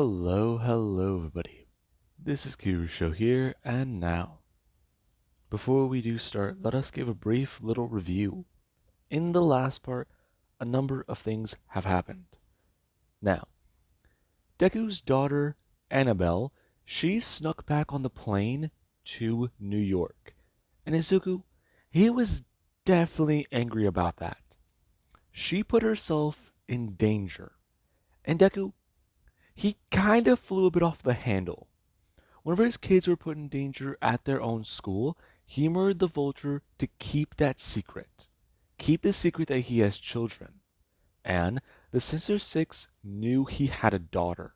Hello everybody. This is Kirusho here, and now, before we do start, let us give a brief little review. In the last part, a number of things have happened. Now, Deku's daughter, Annabelle, she snuck back on the plane to New York. And Izuku, he was definitely angry about that. She put herself in danger. And Deku, he kind of flew a bit off the handle. Whenever his kids were put in danger at their own school, he murdered the vulture to keep that secret. Keep the secret that he has children. And the Sinister Six knew he had a daughter.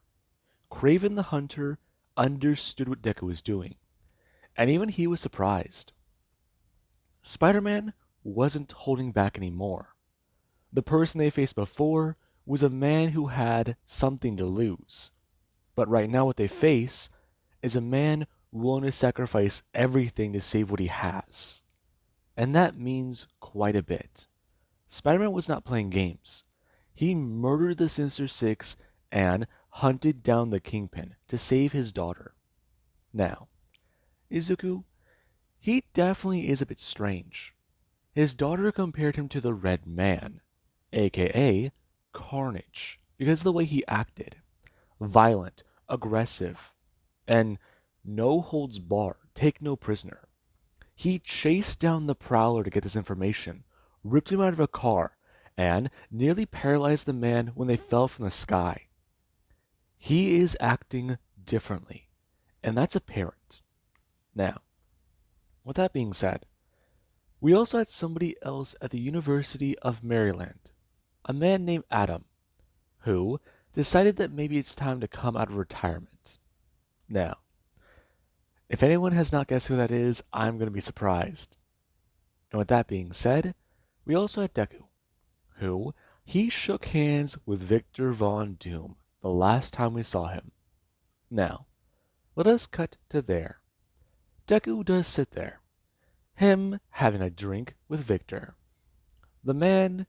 Craven the Hunter understood what Deku was doing, and even he was surprised. Spider-Man wasn't holding back anymore. The person they faced before was a man who had something to lose. But right now what they face is a man willing to sacrifice everything to save what he has. And that means quite a bit. Spider-Man was not playing games. He murdered the Sinister Six and hunted down the Kingpin to save his daughter. Now, Izuku, he definitely is a bit strange. His daughter compared him to the Red Man, aka Carnage, because of the way he acted. Violent, aggressive, and no holds barred, take no prisoner. He chased down the Prowler to get this information, ripped him out of a car, and nearly paralyzed the man when they fell from the sky. He is acting differently, and that's apparent. Now, with that being said, we also had somebody else at the University of Maryland, a man named Adam, who decided that maybe it's time to come out of retirement. Now, if anyone has not guessed who that is, I'm going to be surprised. And with that being said, we also had Deku, who he shook hands with Victor Von Doom the last time we saw him. Now, let us cut to there. Deku does sit there, him having a drink with Victor, the man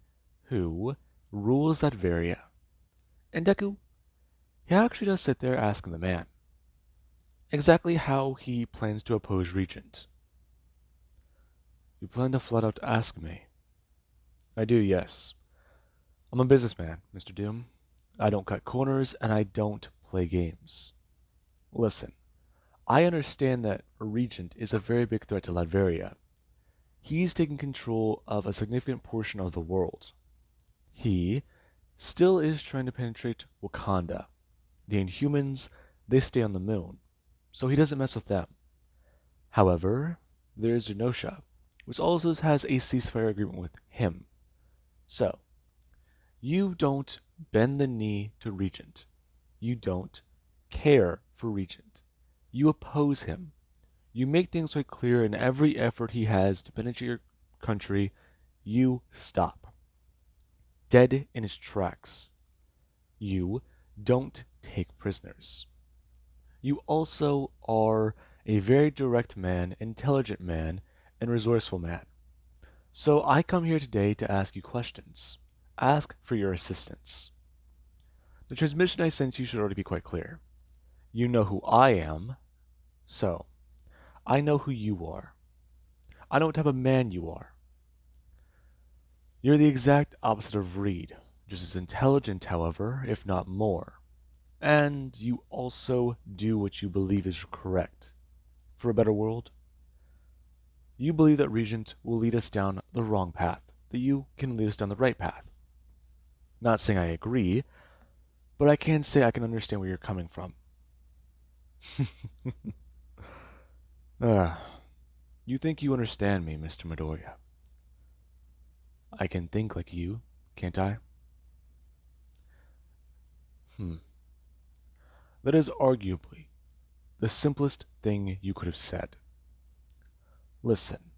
who rules Latveria. And Deku, he actually does sit there asking the man exactly how he plans to oppose Regent. You plan to flat out ask me? I do, yes. I'm a businessman, Mr. Doom. I don't cut corners and I don't play games. Listen, I understand that Regent is a very big threat to Latveria. He's taking control of a significant portion of the world. He still is trying to penetrate Wakanda. The Inhumans, they stay on the moon, so he doesn't mess with them. However, there is Genosha, which also has a ceasefire agreement with him. So, you don't bend the knee to Regent. You don't care for Regent. You oppose him. You make things quite clear in every effort he has to penetrate your country, you stop. Dead in his tracks. You don't take prisoners. You also are a very direct man, intelligent man, and resourceful man. So I come here today to ask you questions. Ask for your assistance. The transmission I sent you should already be quite clear. You know who I am, so I know who you are. I know what type of man you are. You're the exact opposite of Reed, just as intelligent, however, if not more. And you also do what you believe is correct. For a better world, you believe that Regent will lead us down the wrong path, that you can lead us down the right path. Not saying I agree, but I can say I can understand where you're coming from. You think you understand me, Mr. Midoriya. I can think like you, can't I? That is arguably the simplest thing you could have said. Listen,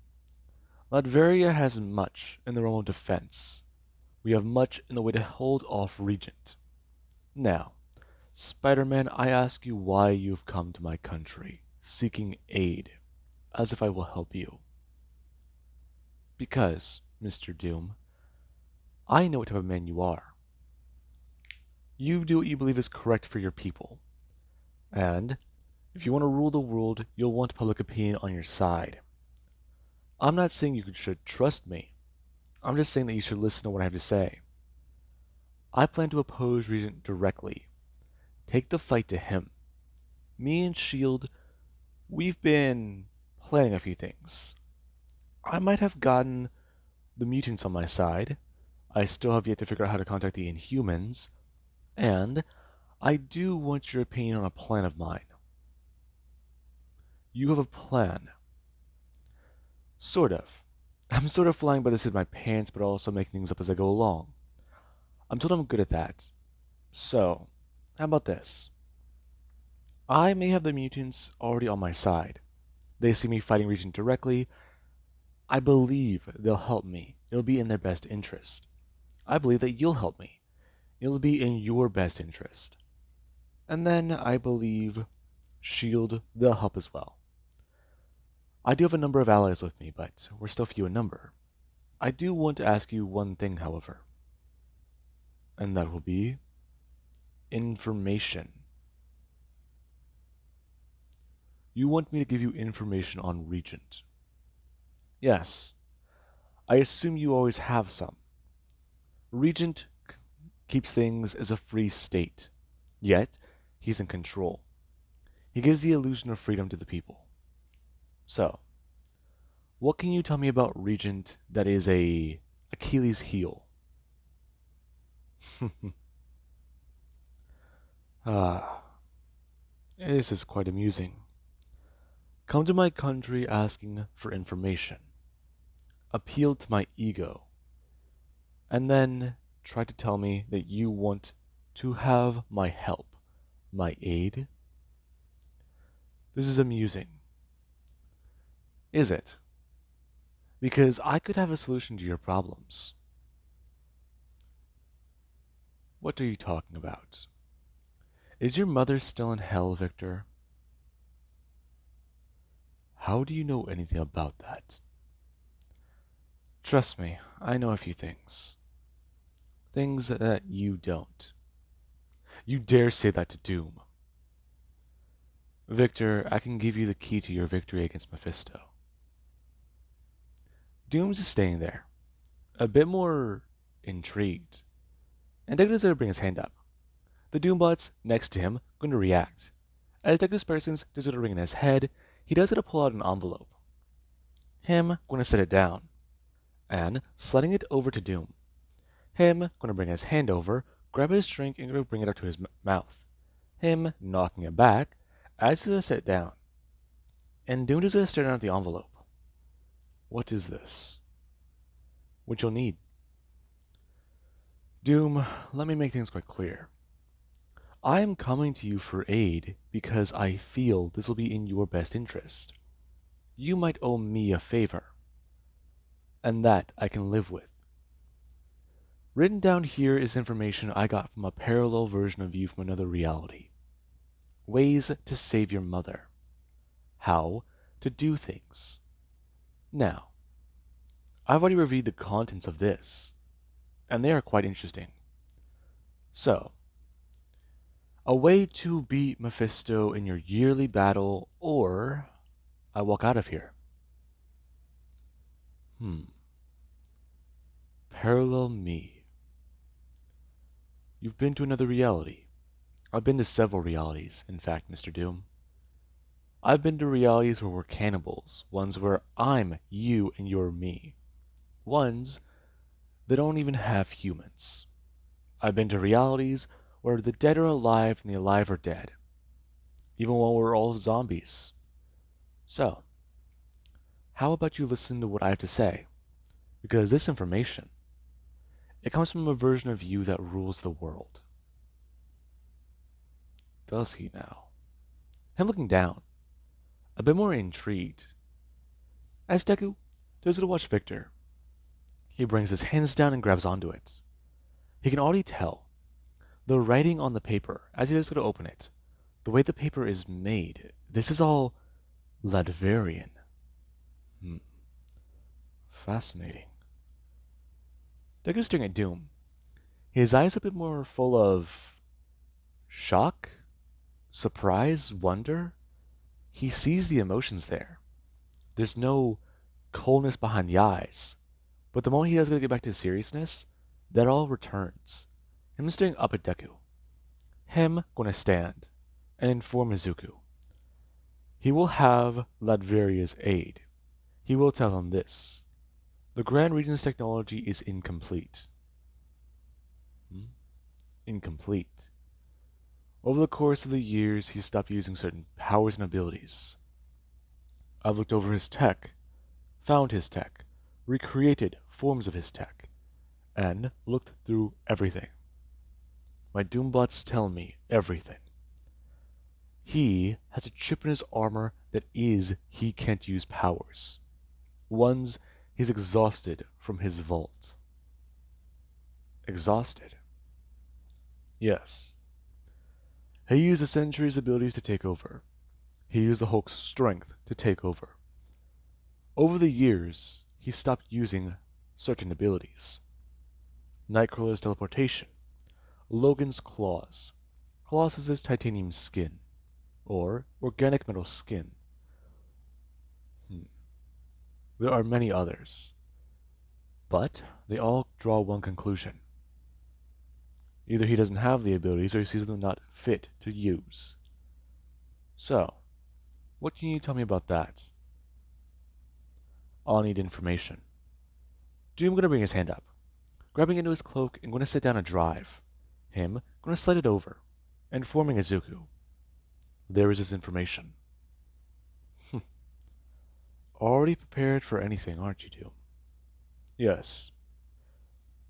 Latveria has much in the realm of defense. We have much in the way to hold off Regent. Now, Spider-Man, I ask you why you've come to my country, seeking aid, as if I will help you. Because, Mr. Doom, I know what type of man you are. You do what you believe is correct for your people, And if you want to rule the world, you'll want public opinion on your side. I'm not saying you should trust me. I'm just saying that you should listen to what I have to say. I plan to oppose Regent directly. Take the fight to him. Me and Shield, we've been planning a few things. I might have gotten the mutants on my side. I still have yet to figure out how to contact the Inhumans. And I do want your opinion on a plan of mine. You have a plan. Sort of. I'm sort of flying by the seat of my pants, but also making things up as I go along. I'm told I'm good at that. So, how about this? I may have the mutants already on my side. They see me fighting Regent directly. I believe they'll help me. It'll be in their best interest. I believe that you'll help me. It'll be in your best interest. And then I believe Shield, they'll help as well. I do have a number of allies with me, but we're still few in number. I do want to ask you one thing, however, and that will be information. You want me to give you information on Regent. Yes, I assume you always have some. Regent keeps things as a free state, yet he's in control. He gives the illusion of freedom to the people. So, what can you tell me about Regent that is a Achilles heel? Ah, this is quite amusing. Come to my country asking for information. Appeal to my ego. And then try to tell me that you want to have my help, my aid? This is amusing. Is it? Because I could have a solution to your problems. What are you talking about? Is your mother still in hell, Victor? How do you know anything about that? Trust me, I know a few things. Things that you don't. You dare say that to Doom. Victor, I can give you the key to your victory against Mephisto. Doom's is staying there, a bit more intrigued. And Deku doesn't bring his hand up. The Doombot's next to him going to react. As Deku's persons does it ring in his head, he does it to pull out an envelope. Him going to set it down, and sliding it over to Doom. Him going to bring his hand over, grab his drink, and going to bring it up to his mouth. Him knocking it back as he set it down. And Doom is going to stare down at the envelope. What is this? What you'll need. Doom, let me make things quite clear. I am coming to you for aid because I feel this will be in your best interest. You might owe me a favor, and that I can live with. Written down here is information I got from a parallel version of you from another reality. Ways to save your mother. How to do things. Now, I've already reviewed the contents of this, and they are quite interesting. So, a way to beat Mephisto in your yearly battle, or I walk out of here. Parallel me. You've been to another reality. I've been to several realities, in fact, Mr. Doom. I've been to realities where we're cannibals, ones where I'm you and you're me. Ones that don't even have humans. I've been to realities where the dead are alive and the alive are dead, even while we're all zombies. So, how about you listen to what I have to say? Because this information, it comes from a version of you that rules the world. Does he now? Him looking down, a bit more intrigued. As Deku does to watch Victor, he brings his hands down and grabs onto it. He can already tell the writing on the paper as he does go to open it. The way the paper is made, this is all Ladverian. Fascinating. Deku's staring at Doom. His eyes a bit more full of shock, surprise, wonder. He sees the emotions there. There's no coldness behind the eyes. But the moment he does get back to seriousness, that all returns. Him staring up at Deku. Him gonna stand and inform Izuku. He will have Ladveria's aid. He will tell him this. The Grand Regent's technology is incomplete. Incomplete. Over the course of the years, he stopped using certain powers and abilities. I've looked over his tech, found his tech, recreated forms of his tech, and looked through everything. My Doombots tell me everything. He has a chip in his armor that is he can't use powers. Ones he's exhausted from his vault. Exhausted? Yes. He used the Sentry's abilities to take over. He used the Hulk's strength to take over. Over the years, he stopped using certain abilities. Nightcrawler's teleportation, Logan's claws, Colossus's titanium skin, or organic metal skin. There are many others, but they all draw one conclusion. Either he doesn't have the abilities or he sees them not fit to use. So, what can you tell me about that? I'll need information. Doom gonna bring his hand up, grabbing into his cloak and gonna sit down and drive. Him gonna slide it over, informing Izuku. There is his information. Already prepared for anything, aren't you, Doom? Yes.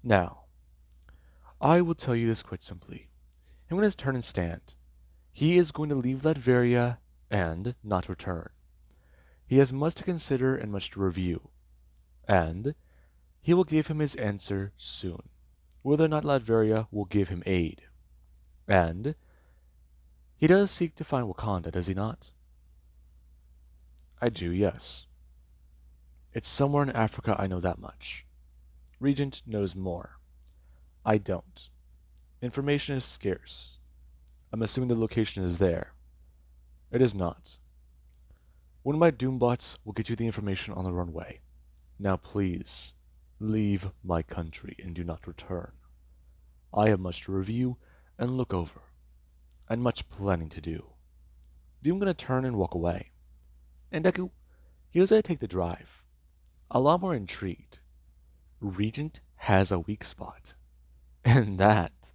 Now, I will tell you this quite simply. I'm going to turn and stand. He is going to leave Latveria and not return. He has much to consider and much to review. And he will give him his answer soon, whether or not Latveria will give him aid. And he does seek to find Wakanda, does he not? I do, yes. It's somewhere in Africa, I know that much. Regent knows more. I don't. Information is scarce. I'm assuming the location is there. It is not. One of my Doombots will get you the information on the runway. Now please, leave my country and do not return. I have much to review and look over, and much planning to do. Doom gonna turn and walk away. And Deku, he was gonna take the drive. A lot more intrigued. Regent has a weak spot. And that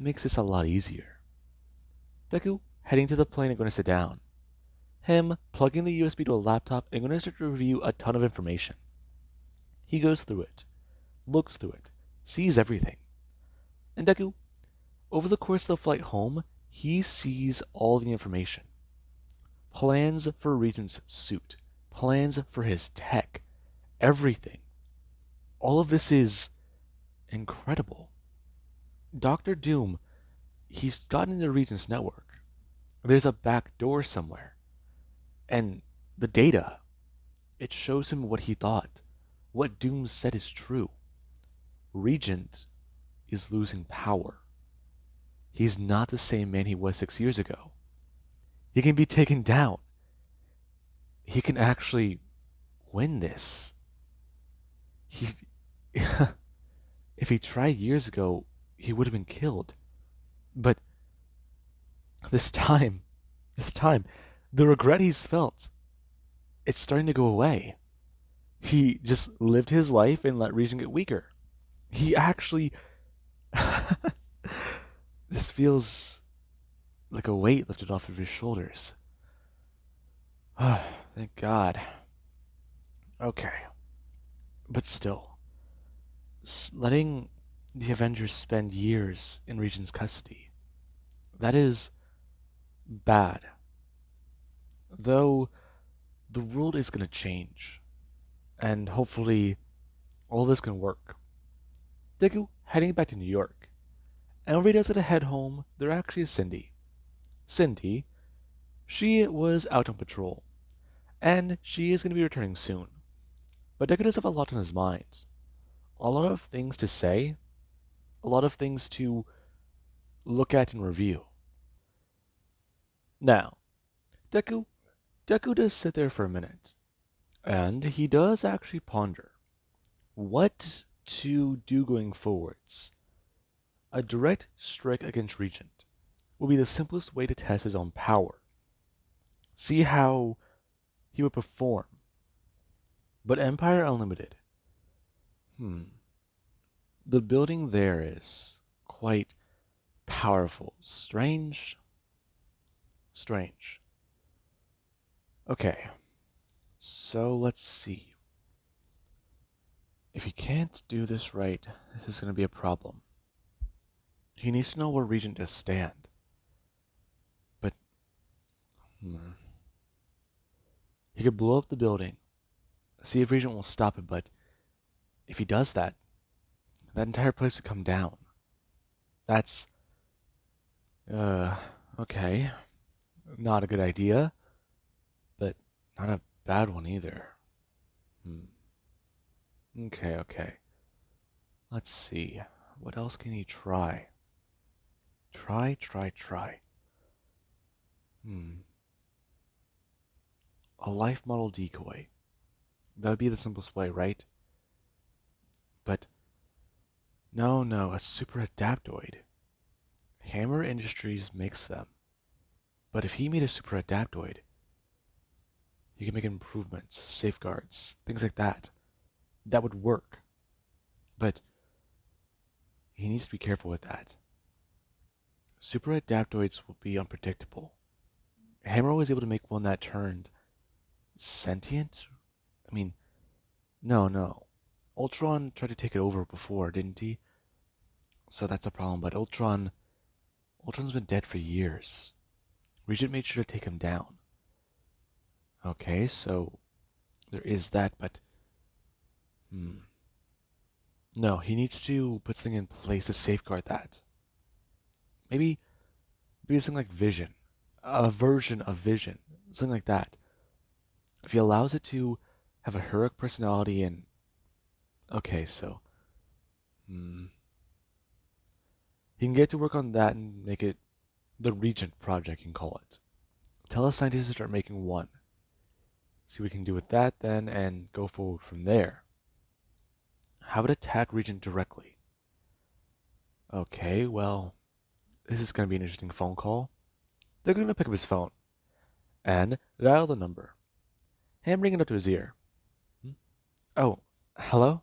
makes this a lot easier. Deku, heading to the plane and going to sit down. Him, plugging the USB to a laptop and going to start to review a ton of information. He goes through it, looks through it, sees everything. And Deku, over the course of the flight home, he sees all the information. Plans for Regent's suit, plans for his tech, everything. All of this is incredible. Dr. Doom, he's gotten into Regent's network. There's a back door somewhere. And the data, it shows him what he thought. What Doom said is true. Regent is losing power. He's not the same man he was 6 years ago. He can be taken down. He can actually win this. If he tried years ago, he would have been killed. But this time, the regret he's felt, it's starting to go away. He just lived his life and let Regent get weaker. He actually... This feels like a weight lifted off of his shoulders. Thank God. Okay. But still, letting the Avengers spend years in Regent's custody, that is bad. Though the world is going to change, and hopefully all this can work. Deku heading back to New York. And when he does to head home, there actually is Cindy. Cindy, she was out on patrol, and she is going to be returning soon. But Deku does have a lot on his mind. A lot of things to say, a lot of things to look at and review. Now, Deku, Deku does sit there for a minute, and he does actually ponder what to do going forwards. A direct strike against Regent will be the simplest way to test his own power. See how he would perform. But Empire Unlimited, hmm, the building there is quite powerful. Strange? Strange. Okay, so let's see. If he can't do this right, this is going to be a problem. He needs to know where Regent does stand. But, hmm, he could blow up the building, see if Regent will stop it, but if he does that, that entire place would come down. That's, uh, okay. Not a good idea, but not a bad one either. Hmm. Okay, okay. Let's see. What else can he try? Try. Hmm. A life model decoy. That would be the simplest way, right? But no, a super adaptoid. Hammer Industries makes them. But if he made a super adaptoid, he can make improvements, safeguards, things like that. That would work. But he needs to be careful with that. Super adaptoids will be unpredictable. Hammer was able to make one that turned sentient? I mean, no. Ultron tried to take it over before, didn't he? So that's a problem, but Ultron's been dead for years. Regent made sure to take him down. Okay, so there is that, but hmm. No, he needs to put something in place to safeguard that. Maybe something like Vision. A version of Vision. Something like that. If he allows it to have a heroic personality and okay, so hmm, he can get to work on that and make it the Regent Project, you can call it. Tell the scientists to start making one. See what we can do with that then and go forward from there. Have it attack Regent directly. Okay, well, this is going to be an interesting phone call. They're going to pick up his phone and dial the number. Hammering it up to his ear. Hmm? Oh, hello?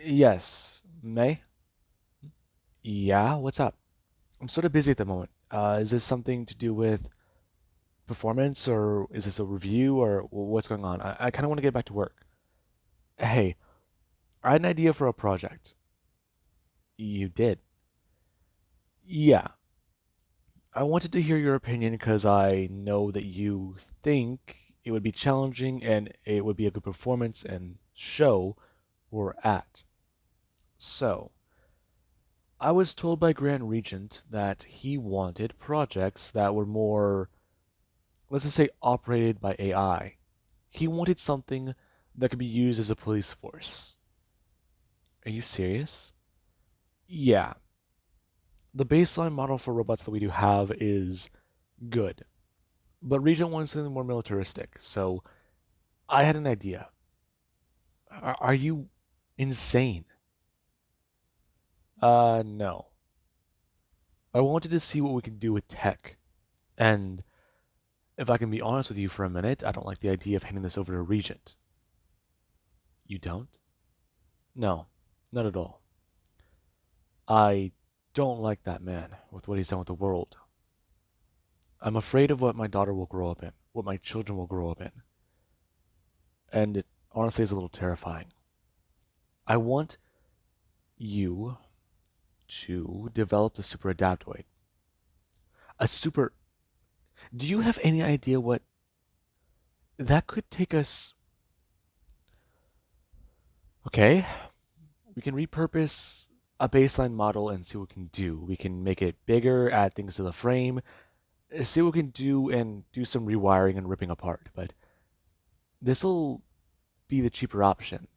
Yes, May? Yeah, what's up? I'm sort of busy at the moment. Is this something to do with performance, or is this a review, or what's going on? I kind of want to get back to work. Hey, I had an idea for a project. You did? Yeah. I wanted to hear your opinion because I know that you think it would be challenging and it would be a good performance and show we're at. So, I was told by Grand Regent that he wanted projects that were more, let's just say, operated by AI. He wanted something that could be used as a police force. Are you serious? Yeah. The baseline model for robots that we do have is good, but Regent wanted something more militaristic, so I had an idea. Are you insane? No. I wanted to see what we could do with tech, and if I can be honest with you for a minute, I don't like the idea of handing this over to Regent. You don't? No, not at all. I don't like that man with what he's done with the world. I'm afraid of what my daughter will grow up in, what my children will grow up in. And it honestly is a little terrifying. I want you to develop the super adaptoid. A super. Do you have any idea what that could take us? Okay, we can repurpose a baseline model and see what we can do. We can make it bigger, add things to the frame, see what we can do, and do some rewiring and ripping apart. But this will be the cheaper option.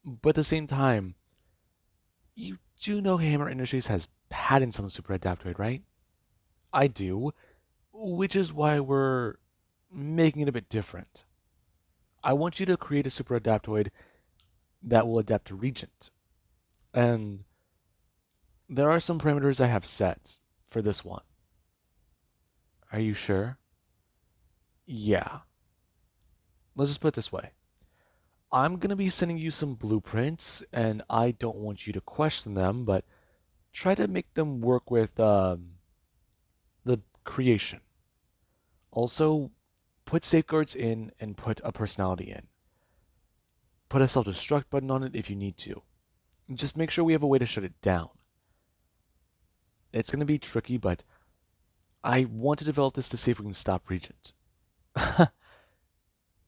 But at the same time, you do know Hammer Industries has patents on the super adaptoid, right? I do. which is why we're making it a bit different. I want you to create a super adaptoid that will adapt to Regent. And there are some parameters I have set for this one. Are you sure? Yeah. Let's just put it this way. I'm going to be sending you some blueprints, and I don't want you to question them, but try to make them work with the creation. Also, put safeguards in and put a personality in. Put a self-destruct button on it if you need to. Just make sure we have a way to shut it down. It's going to be tricky, but I want to develop this to see if we can stop Regent.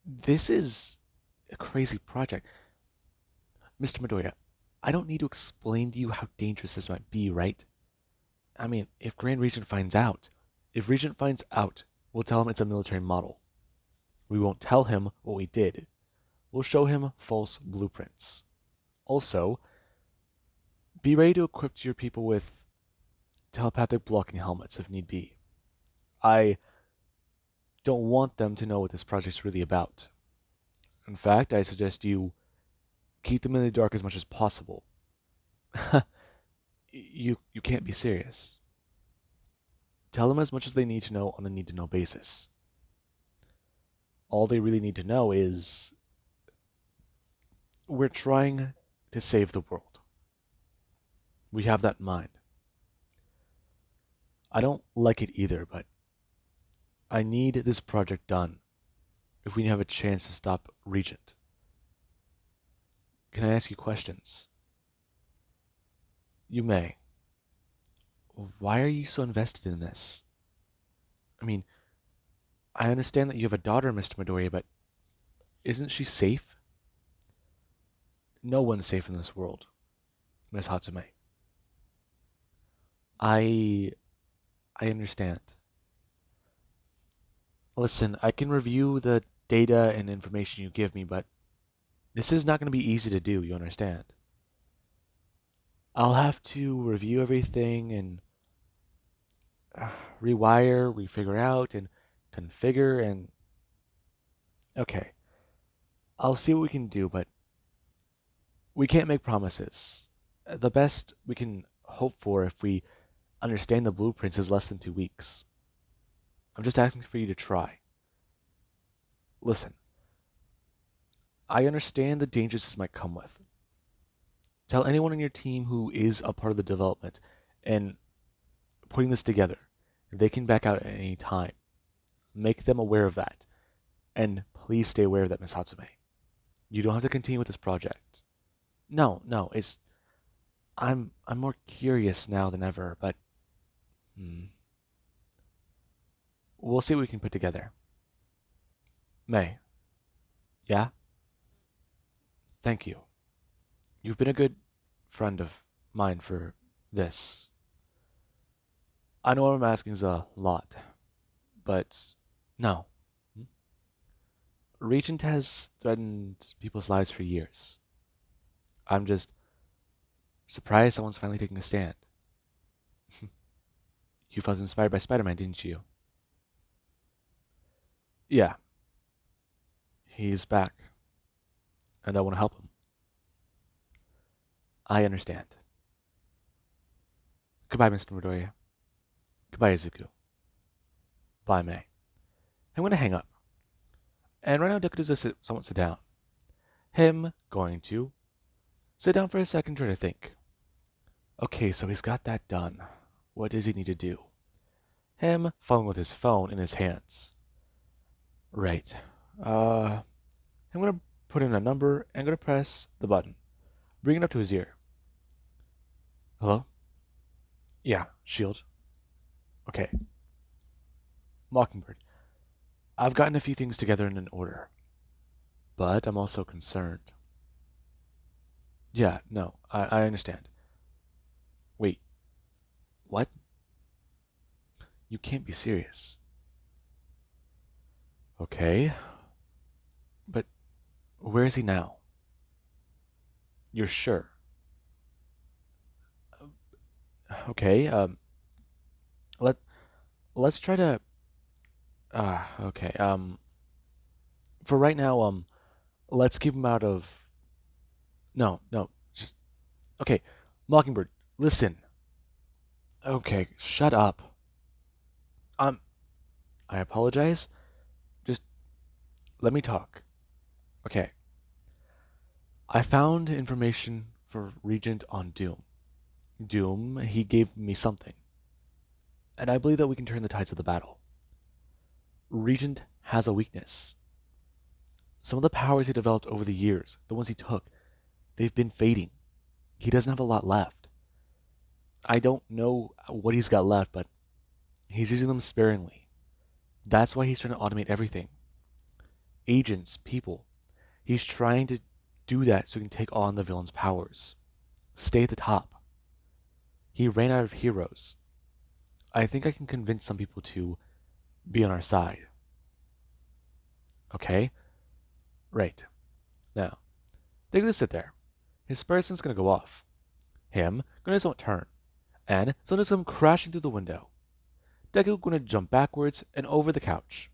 This is a crazy project. Mr. Midoriya, I don't need to explain to you how dangerous this might be, right? I mean, if Regent finds out, we'll tell him it's a military model. We won't tell him what we did. We'll show him false blueprints. Also, be ready to equip your people with telepathic blocking helmets if need be. I don't want them to know what this project's really about. In fact, I suggest you keep them in the dark as much as possible. You can't be serious. Tell them as much as they need to know on a need to know basis. All they really need to know is we're trying to save the world. We have that in mind. I don't like it either, but I need this project done if we have a chance to stop Regent. Can I ask you questions? You may. Why are you so invested in this? I mean, I understand that you have a daughter, Mr. Midoriya, but isn't she safe? No one's safe in this world, Miss Hatsume. I I understand. Listen, I can review the data and information you give me, but this is not going to be easy to do, you understand? I'll have to review everything and rewire, refigure out, and configure, and okay. I'll see what we can do, but we can't make promises. The best we can hope for if we understand the blueprints is less than 2 weeks. I'm just asking for you to try. Listen, I understand the dangers this might come with. Tell anyone on your team who is a part of the development and putting this together. They can back out at any time. Make them aware of that. And please stay aware of that, Miss Hatsume. You don't have to continue with this project. No, it's I'm more curious now than ever, but hmm, we'll see what we can put together. May. Yeah? Thank you. You've been a good friend of mine for this. I know what I'm asking is a lot, but no. Regent has threatened people's lives for years. I'm just surprised someone's finally taking a stand. You felt inspired by Spiderman, didn't you? Yeah, he's back, and I want to help him. I understand. Goodbye, Mr. Midoriya. Goodbye, Izuku. Bye, May. I'm going to hang up. And right now, Deku does somewhat sit down. Him going to sit down for a second, try to think. Okay, so he's got that done. What does he need to do? Him fumbling with his phone in his hands. Right. I'm gonna put in a number and I'm gonna press the button. Bring it up to his ear. Hello? Yeah, Shield. Okay. Mockingbird. I've gotten a few things together in an order, but I'm also concerned. Yeah, no, I understand. Wait, what? You can't be serious. Okay, but where is he now? You're sure? Okay, let let's try to Okay. For right now, let's keep him out of. No, no. Just okay. Mockingbird, listen. Okay, shut up. Um, I apologize. Just let me talk. Okay. I found information for Regent on Doom. Doom, he gave me something. And I believe that we can turn the tides of the battle. Regent has a weakness. Some of the powers he developed over the years, the ones he took, they've been fading. He doesn't have a lot left. I don't know what he's got left, but he's using them sparingly. That's why he's trying to automate everything. Agents, people. He's trying to do that so he can take on the villain's powers. Stay at the top. He ran out of heroes. I think I can convince some people to be on our side. Okay? Right. Now, they're gonna sit there. His person's gonna go off. Him gonna just won't turn. And something's come crashing through the window. Deku gonna jump backwards and over the couch.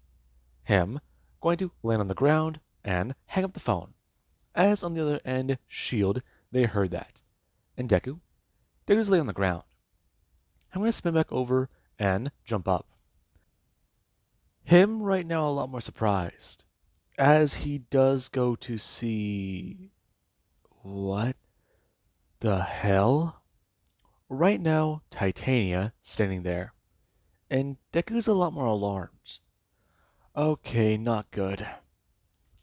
Him going to land on the ground and hang up the phone. As on the other end, Shield, they heard that. And Deku's lay on the ground. I'm gonna spin back over and jump up. Him right now a lot more surprised. As he does go to see what the hell? Right now, Titania standing there, and Deku's a lot more alarmed. Okay, not good.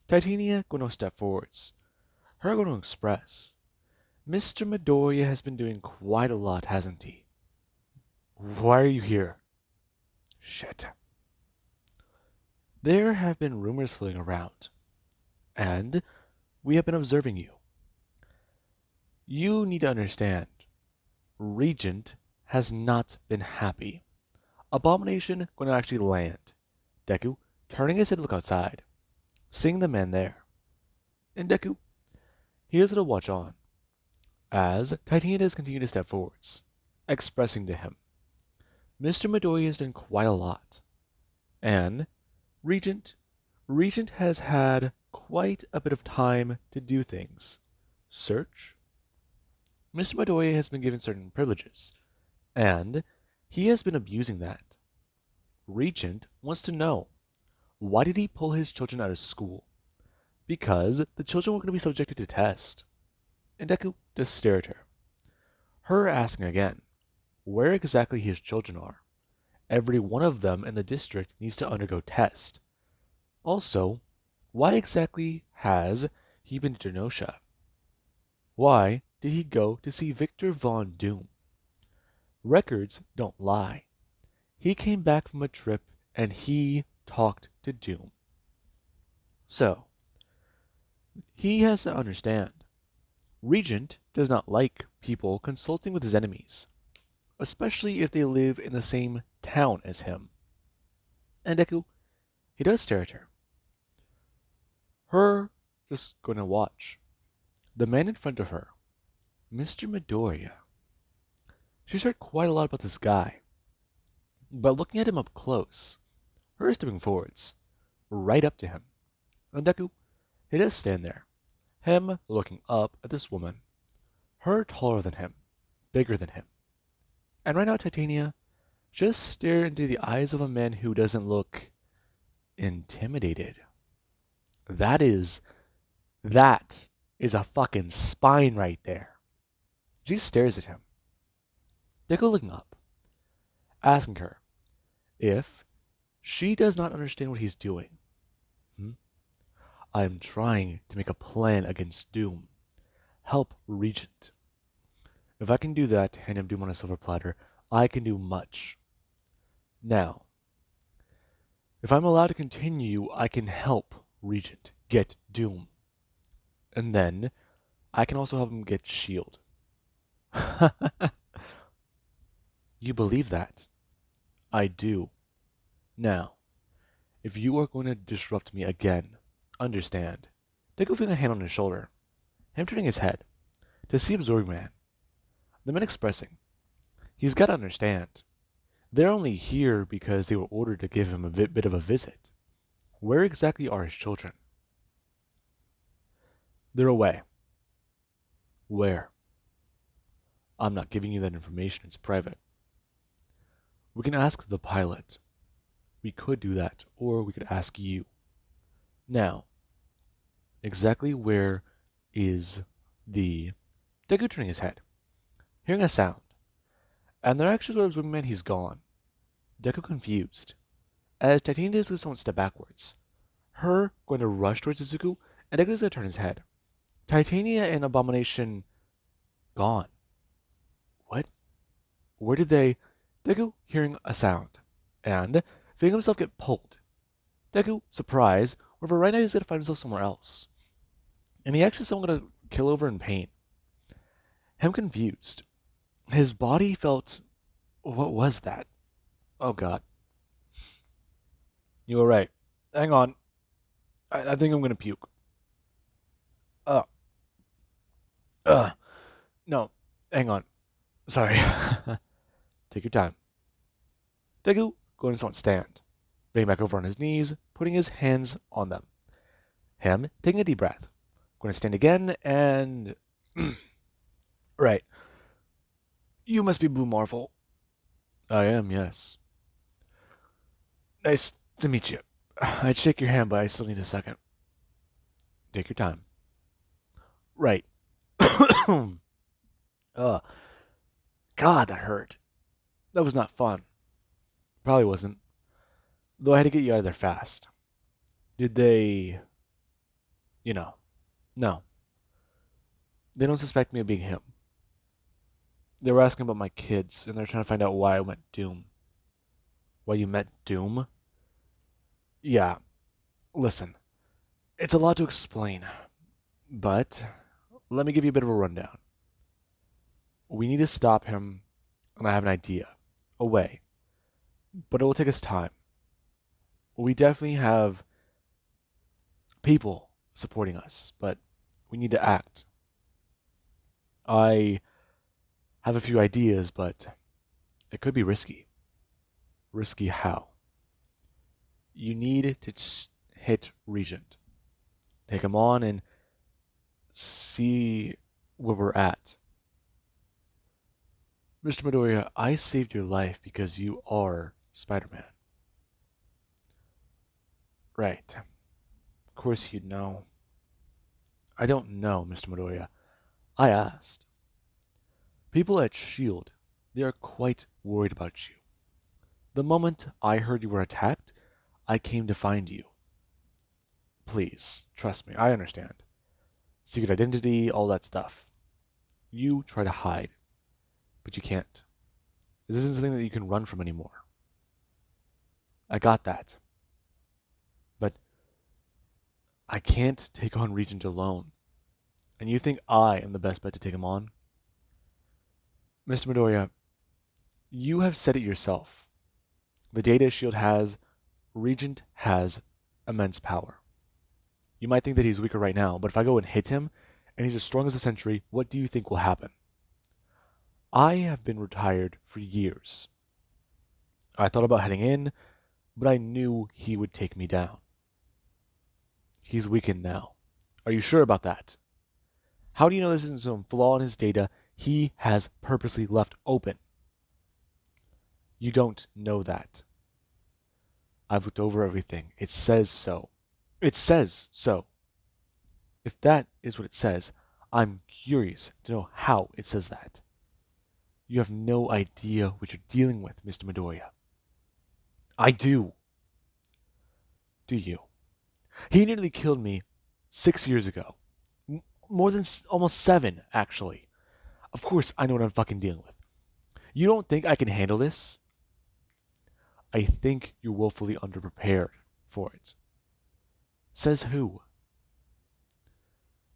Titania going to step forwards. Her going to express. Mr. Midoriya has been doing quite a lot, hasn't he? Why are you here? Shit. There have been rumors floating around, and we have been observing you. You need to understand, Regent has not been happy. Abomination going to actually land. Deku turning his head to look outside, seeing the man there. And Deku, he is to watch on, as Titanias continue to step forwards, expressing to him. Mr. Midoriya has done quite a lot. And Regent has had quite a bit of time to do things. Search. Mr. Midoriya has been given certain privileges, and he has been abusing that. Regent wants to know, why did he pull his children out of school? Because the children were going to be subjected to test. And Deku just stared at her. Her asking again, where exactly his children are. Every one of them in the district needs to undergo test. Also, why exactly has he been to Genosha? Why did he go to see Victor Von Doom? Records don't lie. He came back from a trip and he talked to Doom. So, he has to understand. Regent does not like people consulting with his enemies, especially if they live in the same town as him. And Deku, he does stare at her. Her just going to watch. The man in front of her, Mr. Midoriya. She's heard quite a lot about this guy, but looking at him up close, her stepping forwards, right up to him. And Deku, he does stand there, him looking up at this woman, her taller than him, bigger than him. And right now, Titania just stare into the eyes of a man who doesn't look intimidated. That is a fucking spine right there. She stares at him. Deku looking up, asking her if she does not understand what he's doing. I am trying to make a plan against Doom. Help Regent. If I can do that, hand him Doom on a silver platter, I can do much. Now, if I'm allowed to continue, I can help Regent get Doom. And then, I can also help him get Shield. You believe that? I do. Now, if you are going to disrupt me again, understand. Deku feeling a hand on his shoulder, him turning his head to see Absorbing Man. The man expressing. He's got to understand. They're only here because they were ordered to give him a bit of a visit. Where exactly are his children? They're away. Where? I'm not giving you that information, it's private. We can ask the pilot. We could do that, or we could ask you. Now, exactly where is the Deku turning his head, hearing a sound, and there actually was wingman, he's gone. Deku confused, as Titania does someone step backwards. Her going to rush towards Izuku, and Deku's gonna turn his head. Titania and Abomination gone. What? Where did they? Deku hearing a sound, and feeling himself get pulled. Deku, surprised, wherever right now he's gonna find himself somewhere else. And he actually someone gonna kill over in pain. Him confused. His body felt. What was that? Oh god. You were right. Hang on. I think I'm gonna puke. Uh. Uh. No. Hang on. Sorry. Take your time. Deku going to someone's stand. Getting back over on his knees, putting his hands on them. Him taking a deep breath. Going to stand again and. Right. You must be Blue Marvel. I am, yes. Nice to meet you. I'd shake your hand, but I still need a second. Take your time. Right. God, that hurt. That was not fun. Probably wasn't. Though I had to get you out of there fast. Did they. You know. No. They don't suspect me of being him. They were asking about my kids, and they're trying to find out why I went Doom. Why you met Doom? Yeah. Listen. It's a lot to explain. But. Let me give you a bit of a rundown. We need to stop him, and I have an idea. A way. But it will take us time. We definitely have people supporting us, but we need to act. I have a few ideas, but it could be risky. Risky how? You need to hit Regent. Take him on and see where we're at. Mr. Midoriya, I saved your life because you are Spider-Man. Right. Of course you'd know. I don't know, Mr. Midoriya. I asked. People at S.H.I.E.L.D., they are quite worried about you. The moment I heard you were attacked, I came to find you. Please, trust me, I understand. Secret identity, all that stuff. You try to hide, but you can't. This isn't something that you can run from anymore. I got that. But I can't take on Regent alone. And you think I am the best bet to take him on? Mr. Midoriya, you have said it yourself. The data S.H.I.E.L.D. has, Regent has immense power. You might think that he's weaker right now, but if I go and hit him, and he's as strong as a Sentry, what do you think will happen? I have been retired for years. I thought about heading in, but I knew he would take me down. He's weakened now. Are you sure about that? How do you know this isn't some flaw in his data he has purposely left open? You don't know that. I've looked over everything. It says so. It says so. If that is what it says, I'm curious to know how it says that. You have no idea what you're dealing with, Mr. Midoriya. I do. Do you? He nearly killed me 6 years ago. More than almost 7, actually. Of course, I know what I'm fucking dealing with. You don't think I can handle this? I think you're woefully underprepared for it. Says who?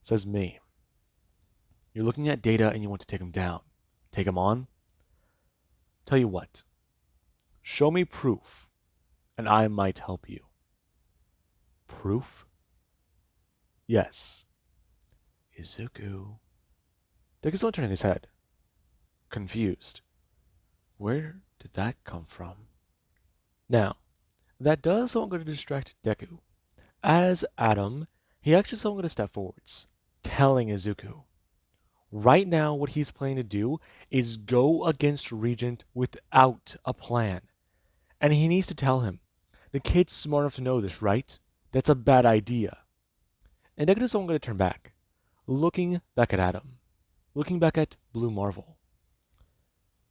Says me. You're looking at data and you want to take him down. Take him on? Tell you what. Show me proof, and I might help you. Proof? Yes. Izuku. Deku's not turning his head. Confused. Where did that come from? Now, that does somewhat going to distract Deku. As Adam, he actually somewhat going to step forwards, telling Izuku, right now what he's planning to do is go against Regent without a plan. And he needs to tell him, the kid's smart enough to know this, right? That's a bad idea. And Deku is going to turn back, looking back at Adam, looking back at Blue Marvel.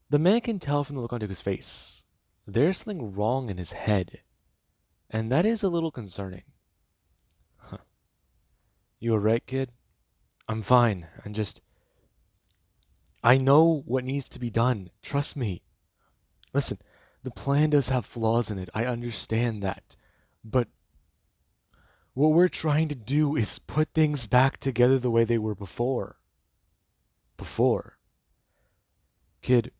The man can tell from the look on Deku's face, there's something wrong in his head, and that is a little concerning. Huh. You alright, kid? I'm fine. I know what needs to be done. Trust me. Listen, the plan does have flaws in it. I understand that. But what we're trying to do is put things back together the way they were before. Before. Kid,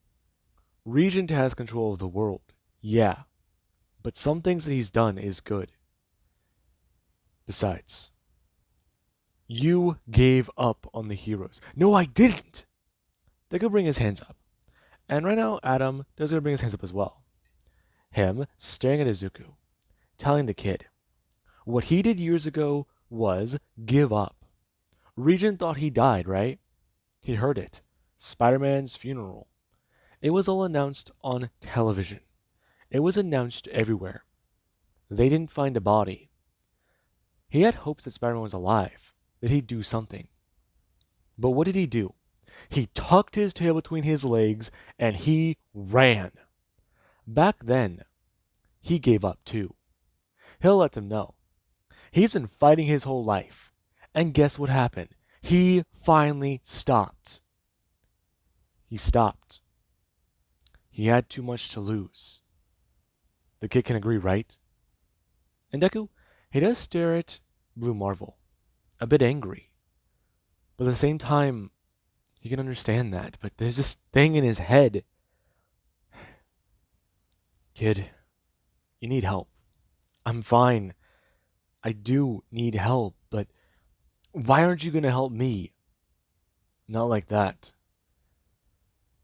Regent has control of the world. Yeah. But some things that he's done is good. Besides, you gave up on the heroes. No, I didn't! They could bring his hands up. And right now, Adam does gonna bring his hands up as well. Him staring at Izuku, telling the kid, what he did years ago was give up. Regent thought he died, right? He heard it. Spider-Man's funeral. It was all announced on television. It was announced everywhere. They didn't find a body. He had hopes that Spider-Man was alive, that he'd do something. But what did he do? He tucked his tail between his legs and he ran. Back then, he gave up too. He'll let them know. He's been fighting his whole life. And guess what happened? He finally stopped. He stopped. He had too much to lose. The kid can agree, right? And Deku, he does stare at Blue Marvel, a bit angry. But at the same time, he can understand that. But there's this thing in his head. Kid, you need help. I'm fine. I do need help, but why aren't you going to help me? Not like that.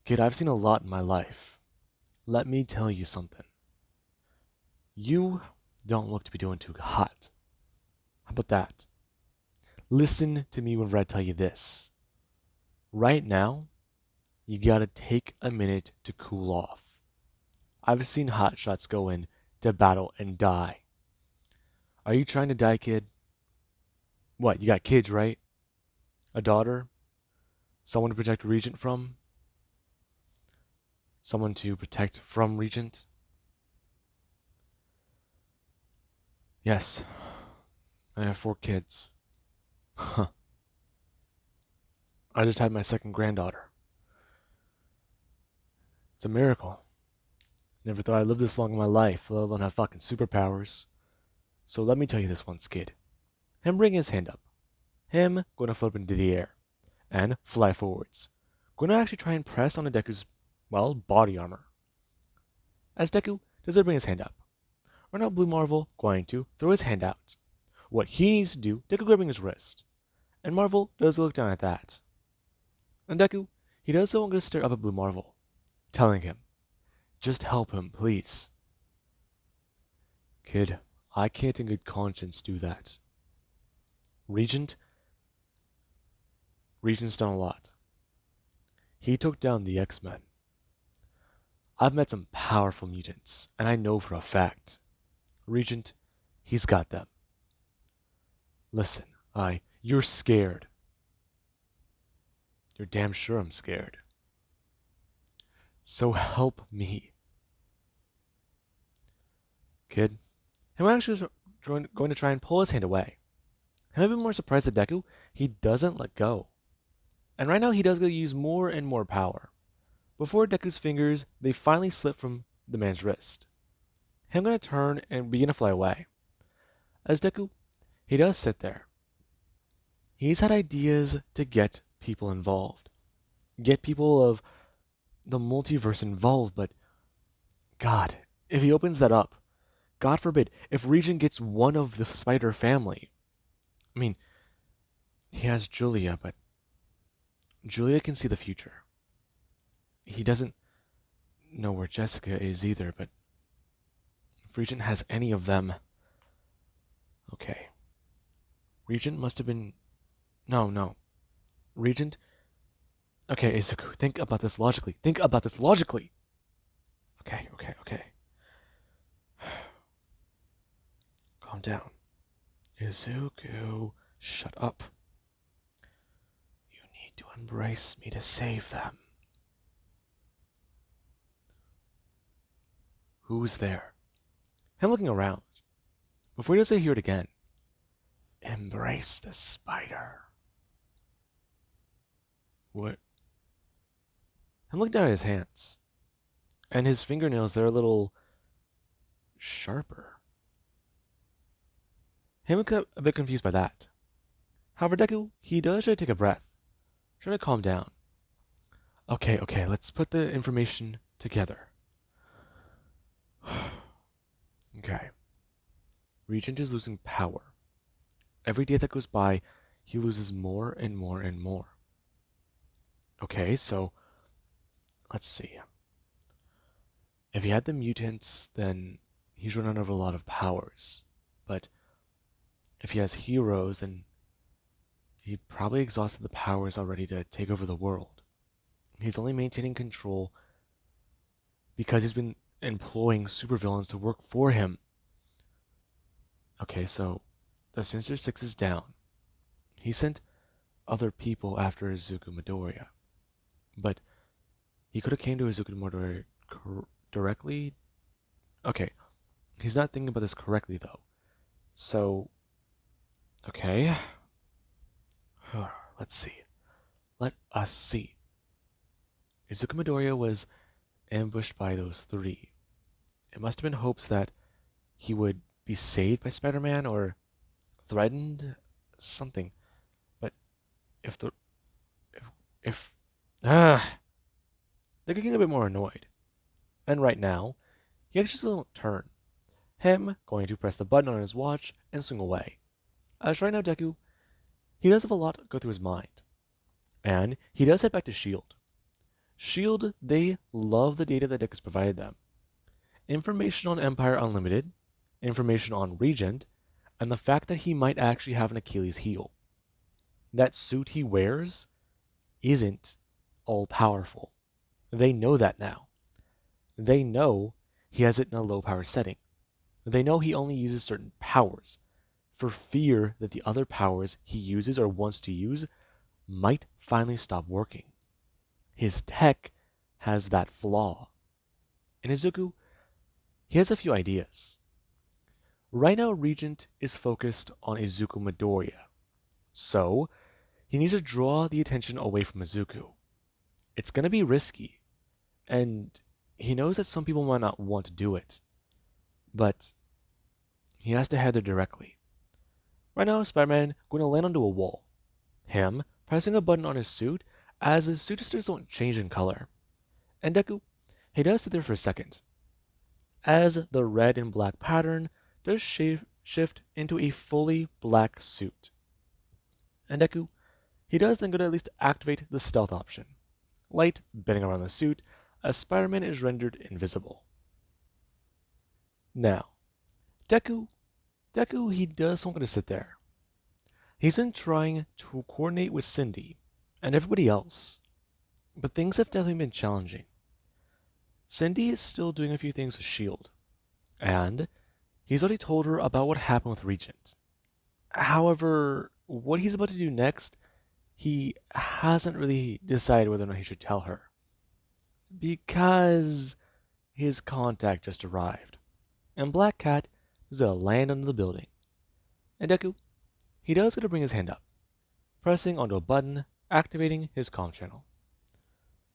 Kid, I've seen a lot in my life. Let me tell you something. You don't look to be doing too hot. How about that? Listen to me whenever I tell you this. Right now, you gotta take a minute to cool off. I've seen hotshots go in to battle and die. Are you trying to die, kid? What, you got kids, right? A daughter? Someone to protect Regent from? Someone to protect from Regent? Yes, I have 4 kids. Huh. I just had my second granddaughter. It's a miracle. Never thought I'd live this long in my life, let alone have fucking superpowers. So let me tell you this once, kid. Him bringing his hand up. Him going to flip into the air. And fly forwards. Going to actually try and press onto Deku's, well, body armor. As Deku does bring his hand up. Or now Blue Marvel going to throw his hand out. What he needs to do, Deku grabbing his wrist. And Marvel does look down at that. And Deku, he does so and going to stare up at Blue Marvel, telling him, just help him, please. Kid, I can't in good conscience do that. Regent's done a lot. He took down the X-Men. I've met some powerful mutants, and I know for a fact. Regent, he's got them. Listen, you're scared. You're damn sure I'm scared. So help me. Kid, him actually is going to try and pull his hand away. I'm a bit more surprised at Deku, he doesn't let go. And right now he does go use more and more power. Before Deku's fingers, they finally slip from the man's wrist. Him going to turn and begin to fly away. As Deku, he does sit there. He's had ideas to get people involved. Get people of the multiverse involved, but God, if he opens that up, God forbid, if Regent gets one of the spider family. I mean, he has Julia, but Julia can see the future. He doesn't. know where Jessica is either, but if Regent has any of them... Okay. Regent must have been... No, no. Regent... Okay, Izuku, think about this logically. Think about this logically! Okay, okay, okay. Calm down. Izuku, shut up. You need to embrace me to save them. Who's there? Him looking around. Before he does hear it again. Embrace the spider. What? I'm looking down at his hands. And his fingernails, they're a little sharper. Him a bit confused by that. However, Deku, he does try to take a breath. Trying to calm down. Okay, okay, let's put the information together. Okay. Regent is losing power. Every day that goes by, he loses more and more and more. Okay, so let's see. If he had the mutants, then he's run out of a lot of powers. But if he has heroes, then he probably exhausted the powers already to take over the world. He's only maintaining control because he's been employing supervillains to work for him. Okay, so the Sinister Six is down. He sent other people after Izuku Midoriya. But he could have came to Izuku Midoriya directly. Okay, he's not thinking about this correctly though. So, okay. Let's see. Let us see. Izuku Midoriya was ambushed by those three. It must have been hopes that he would be saved by Spider-Man or threatened something. But if the if they're getting a bit more annoyed. And right now, he actually won't turn. Him going to press the button on his watch and swing away. As right now, Deku, he does have a lot go through his mind. And he does head back to S.H.I.E.L.D. S.H.I.E.L.D., they love the data that Deku's provided them. Information on Empire Unlimited, information on Regent, and the fact that he might actually have an Achilles heel. That suit he wears isn't all-powerful. They know that now. They know he has it in a low-power setting. They know he only uses certain powers, for fear that the other powers he uses or wants to use might finally stop working. His tech has that flaw. And Izuku, he has a few ideas. Right now, Regent is focused on Izuku Midoriya. So, he needs to draw the attention away from Izuku. It's going to be risky. And he knows that some people might not want to do it. But he has to head there directly. Right now, Spider-Man going to land onto a wall. Him pressing a button on his suit as his suit still don't change in color. And Deku, he does sit there for a second. As the red and black pattern does shift into a fully black suit. And Deku, he does then go to at least activate the stealth option. Light bending around the suit as Spider-Man is rendered invisible. Now, Deku, he does want to sit there. He's been trying to coordinate with Cindy and everybody else, but things have definitely been challenging. Cindy is still doing a few things with S.H.I.E.L.D., and he's already told her about what happened with Regent. However, what he's about to do next, he hasn't really decided whether or not he should tell her. Because his contact just arrived, and Black Cat is going to land under the building. And Deku, he does get to bring his hand up, pressing onto a button, activating his comm channel.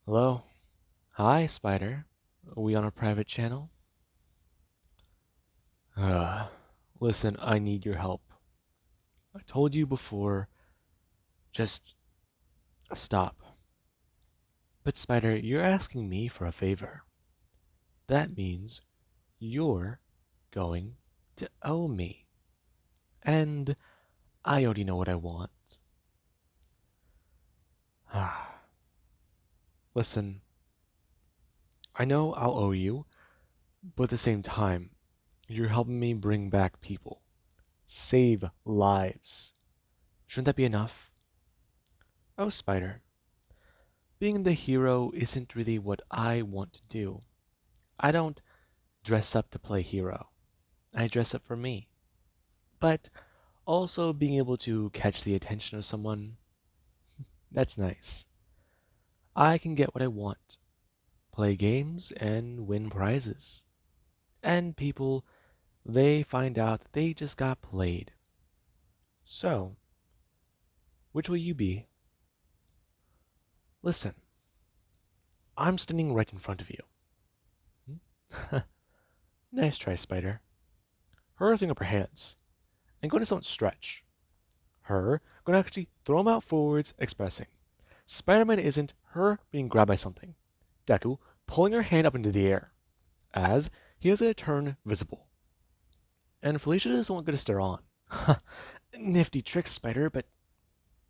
Hello? Hi, Spider. Are we on a private channel? Listen, I need your help. I told you before, just stop. But Spider, you're asking me for a favor. That means you're going to owe me. And I already know what I want. Listen, I know I'll owe you, but at the same time, you're helping me bring back people, save lives. Shouldn't that be enough? Oh, Spider, being the hero isn't really what I want to do. I don't dress up to play hero. I dress up for me. But also being able to catch the attention of someone, that's nice. I can get what I want, play games and win prizes. And people, they find out that they just got played. So, which will you be? Listen, I'm standing right in front of you. Nice try, Spider. Her throwing up her hands and going to someone stretch. Her going to actually throw them out forwards, expressing. Spider-Man isn't her being grabbed by something. Deku pulling her hand up into the air, as he is going to turn visible. And Felicia doesn't want to stare on. Nifty trick, Spider, but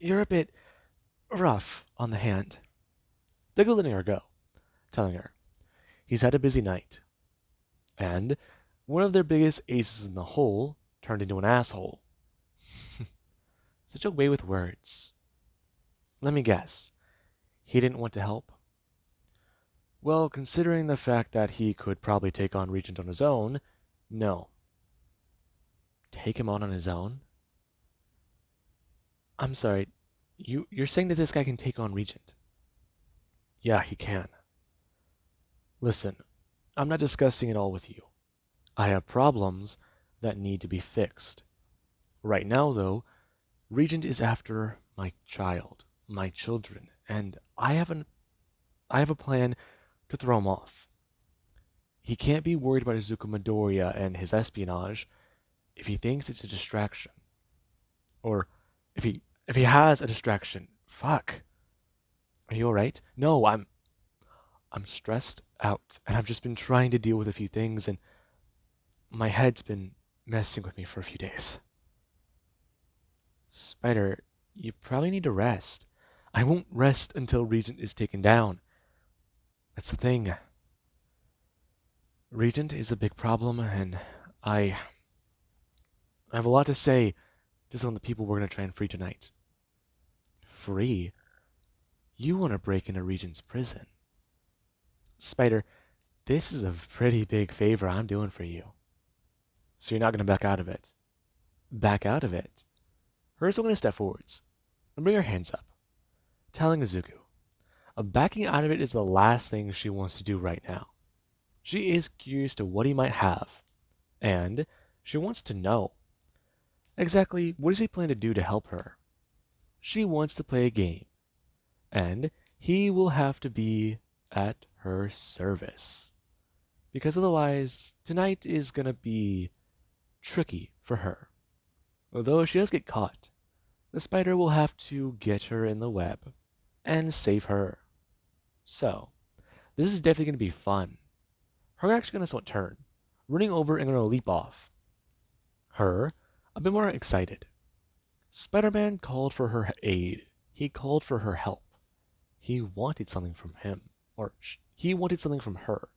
you're a bit rough on the hand. Deku letting her go, telling her he's had a busy night, and one of their biggest aces in the hole turned into an asshole. Such a way with words. Let me guess. He didn't want to help? Well, considering the fact that he could probably take on Regent on his own, no. Take him on his own? I'm sorry, you're saying that this guy can take on Regent? Yeah, he can. Listen, I'm not discussing it all with you. I have problems that need to be fixed. Right now, though, Regent is after my child, my children, and I have a plan to throw him off. He can't be worried about Izuku Midoriya and his espionage if he thinks it's a distraction. Or if he has a distraction. Fuck. Are you alright? No, I'm stressed out, and I've just been trying to deal with a few things, and my head's been messing with me for a few days. Spider, you probably need to rest. I won't rest until Regent is taken down. That's the thing. Regent is a big problem, and I have a lot to say to some of the people we're going to try and free tonight. Free? You want to break into Regent's prison. Spider, this is a pretty big favor I'm doing for you. So you're not going to back out of it. Back out of it? Hers going to step forwards and bring her hands up, telling Izuku, backing out of it is the last thing she wants to do right now. She is curious to what he might have, and she wants to know exactly what does he plan to do to help her. She wants to play a game, and he will have to be at her service. Because otherwise, tonight is going to be tricky for her. Although if she does get caught, the spider will have to get her in the web and save her. So, this is definitely going to be fun. Her actually going to turn, running over and going to leap off. Her, a bit more excited. Spider-Man called for her aid. He called for her help. He wanted something from him, or he wanted something from her,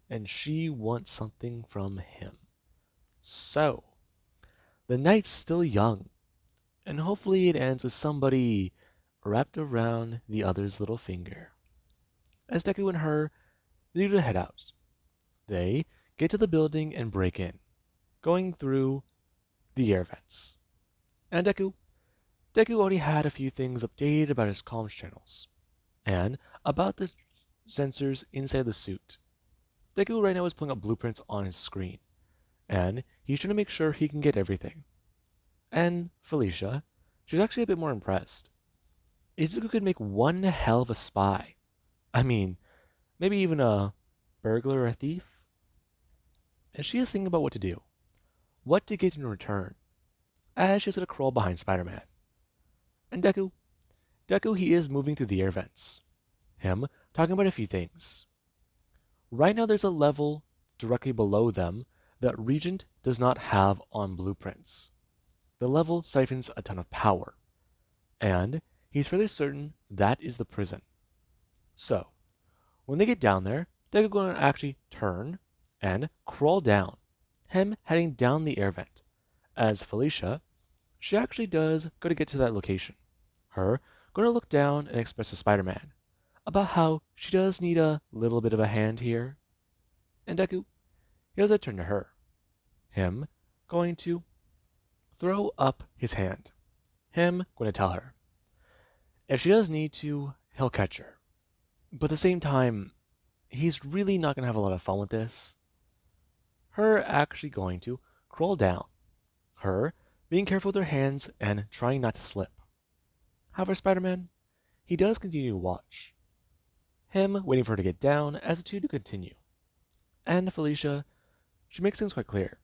and she wants something from him. So, the night's still young, and hopefully it ends with somebody wrapped around the other's little finger. As Deku and her lead to head out, they get to the building and break in, going through the air vents. And Deku already had a few things updated about his comms channels, and about the sensors inside the suit. Deku right now is pulling up blueprints on his screen, and he's trying to make sure he can get everything. And Felicia, she's actually a bit more impressed. Izuku could make one hell of a spy. I mean, maybe even a burglar or a thief. And she is thinking about what to do, what to get in return, as she's going to crawl behind Spider-Man. And Deku, he is moving through the air vents. Him talking about a few things. Right now there's a level directly below them that Regent does not have on blueprints. The level siphons a ton of power, and he's fairly certain that is the prison. So, when they get down there, Deku going to actually turn and crawl down, him heading down the air vent. As Felicia, she actually does go to get to that location. Her going to look down and express to Spider-Man about how she does need a little bit of a hand here. And Deku, he does a turn to her. Him going to throw up his hand. Him going to tell her if she does need to, he'll catch her. But at the same time, he's really not going to have a lot of fun with this. Her actually going to crawl down. Her being careful with her hands and trying not to slip. However, Spider-Man, he does continue to watch. Him waiting for her to get down as the two do continue. And Felicia, she makes things quite clear.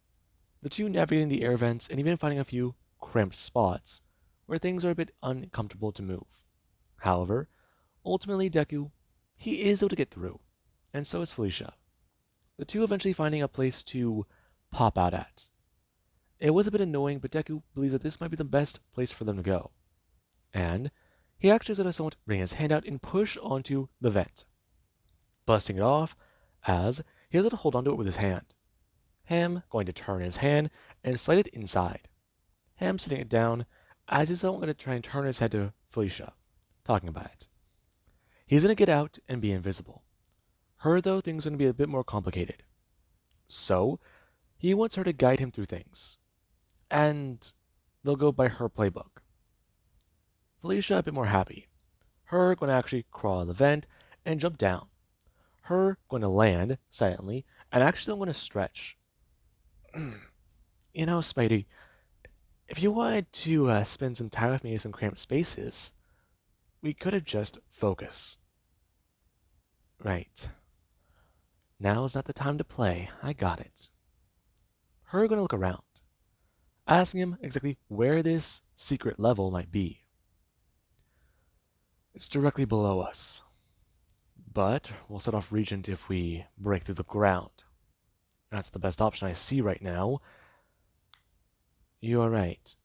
The two navigating the air vents and even finding a few cramped spots where things are a bit uncomfortable to move. However, ultimately Deku, he is able to get through, and so is Felicia. The two eventually finding a place to pop out at. It was a bit annoying, but Deku believes that this might be the best place for them to go. And he actually is going to somewhat bring his hand out and push onto the vent, busting it off as he has to hold onto it with his hand. Him going to turn his hand and slide it inside. Him sitting it down as he's going to try and turn his head to Felicia, talking about it. He's going to get out and be invisible. Her, though, things are going to be a bit more complicated. So, he wants her to guide him through things. And they'll go by her playbook. Felicia a bit more happy. Her going to actually crawl out of the vent and jump down. Her going to land silently and actually going to stretch. You know, Spidey, if you wanted to spend some time with me in some cramped spaces, we could have just focused. Right. Now is not the time to play. I got it. Her going to look around, asking him exactly where this secret level might be. It's directly below us. But we'll set off Regent if we break through the ground. That's the best option I see right now. You are right.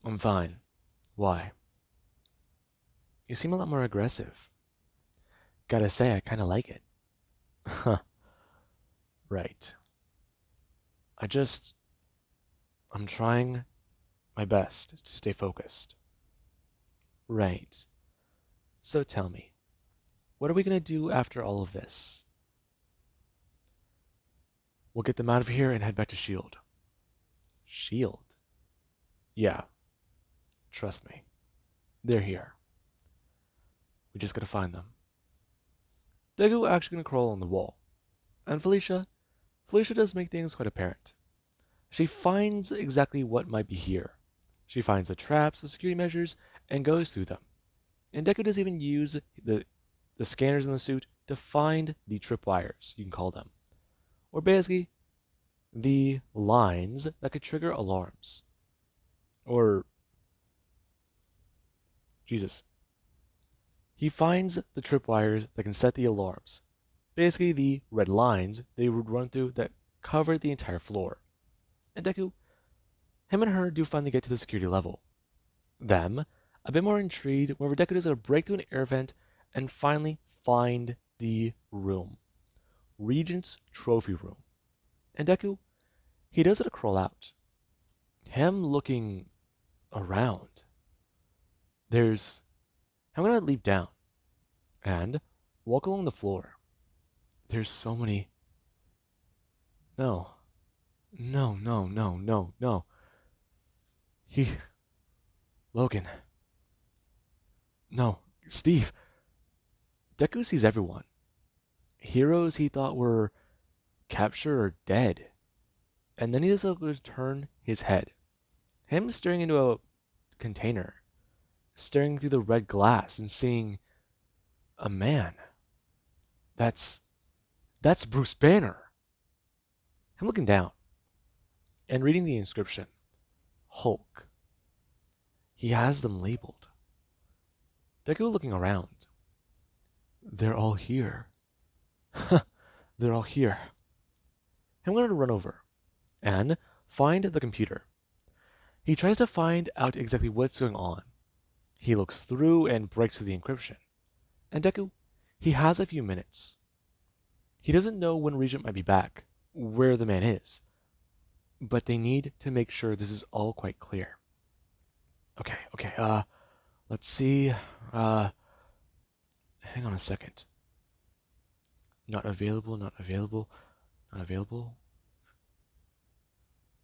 I'm fine. Why? You seem a lot more aggressive. Gotta say, I kinda like it. Huh. Right. I'm trying my best to stay focused. Right. So tell me, what are we gonna do after all of this? We'll get them out of here and head back to S.H.I.E.L.D. S.H.I.E.L.D.? Yeah. Trust me. They're here. We just gotta find them. Deku actually gonna crawl on the wall. And Felicia does make things quite apparent. She finds exactly what might be here. She finds the traps, the security measures, and goes through them. And Deku does even use the scanners in the suit to find the tripwires, you can call them. Or basically, the lines that could trigger alarms. Or, Jesus. He finds the tripwires that can set the alarms. Basically, the red lines they would run through that covered the entire floor. And Deku, him and her do finally get to the security level. Them, a bit more intrigued whenever Deku does a break through an air vent and finally find the room. Regent's trophy room. And Deku, he does it to crawl out. Him looking around. I'm gonna leap down and walk along the floor. There's so many. No. No, no, no, no, no. Logan. No, Steve. Deku sees everyone. Heroes he thought were captured or dead. And then he does go to turn his head. Him staring into a container. Staring through the red glass and seeing a man. That's Bruce Banner. I'm looking down and reading the inscription. Hulk. He has them labeled. Deku looking around. They're all here. They're all here. I'm going to run over and find the computer. He tries to find out exactly what's going on. He looks through and breaks through the encryption. And Deku, he has a few minutes. He doesn't know when Regent might be back, where the man is, but they need to make sure this is all quite clear. Okay, let's see. Uh, Hang on a second. Not available, not available, not available.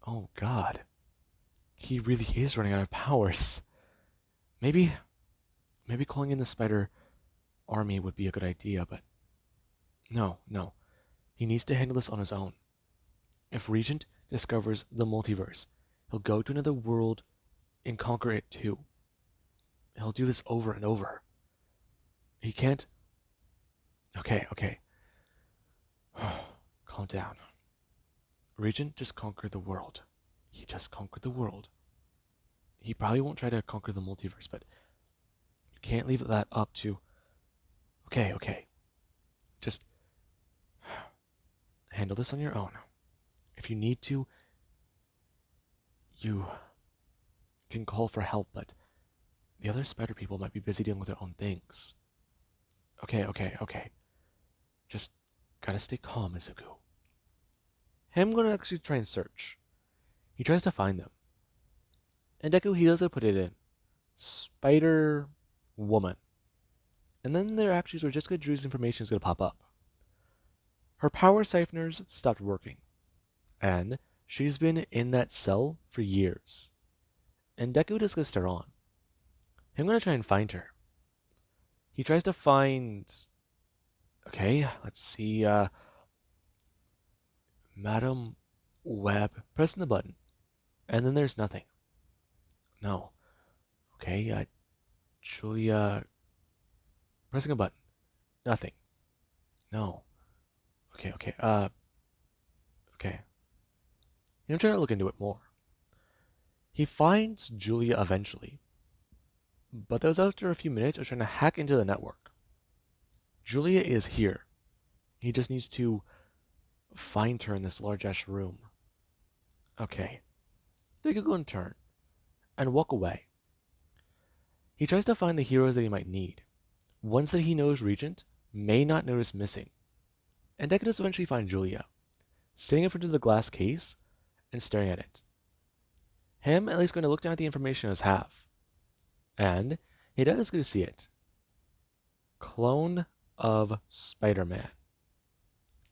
Oh God. He really is running out of powers. Maybe, maybe calling in the spider army would be a good idea, but no. He needs to handle this on his own. If Regent discovers the multiverse, he'll go to another world and conquer it too. He'll do this over and over. He can't. Okay. Calm down. Regent just conquered the world. He just conquered the world. He probably won't try to conquer the multiverse, but you can't leave that up to. Okay. Just handle this on your own. If you need to, you can call for help, but the other spider people might be busy dealing with their own things. Okay. Just gotta stay calm, Izuku. I'm gonna actually try and search. He tries to find them. And Deku, he doesn't put it in. Spider Woman. And then there actually where Jessica Drew's information is gonna pop up. Her power siphoners stopped working. And she's been in that cell for years. And Deku just gonna stare on. I'm gonna try and find her. He tries to find. Okay, let's see. Madam Web. Pressing the button. And then there's nothing. No. Okay, Julia. Pressing a button. Nothing. No. Okay. Okay. I'm trying to look into it more. He finds Julia eventually. But that was after a few minutes of trying to hack into the network. Julia is here. He just needs to find her in this large-ass room. Okay. They could go and turn and walk away. He tries to find the heroes that he might need, ones that he knows Regent may not notice missing. And Deku does eventually find Julia, sitting in front of the glass case and staring at it. Him at least going to look down at the information as half. And he does get to see it. Clone of Spider-Man.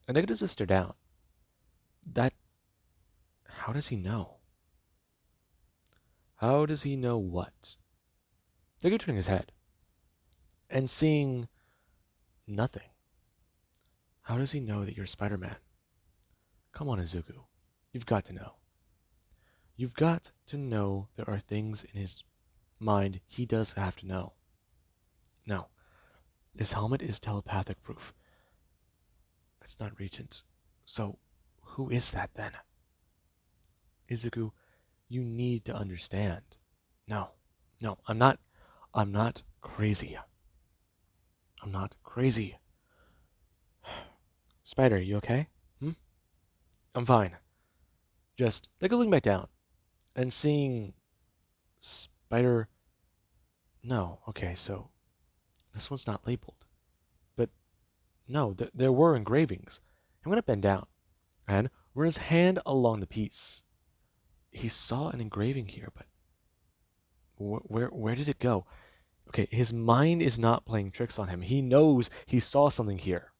And Deku does just stare down. That. How does he know? How does he know what? Deku turning his head and seeing nothing. How does he know that you're Spider-Man? Come on, Izuku. You've got to know. You've got to know there are things in his mind he does have to know. No. His helmet is telepathic proof. It's not Regent. So, who is that then? Izuku, you need to understand. No, I'm not crazy. I'm not crazy. Spider, you okay? I'm fine. Just looking back down and seeing Spider. No, okay, so this one's not labeled. But no, there were engravings. I'm gonna bend down and run his hand along the piece. He saw an engraving here, but where did it go? Okay, his mind is not playing tricks on him. He knows he saw something here.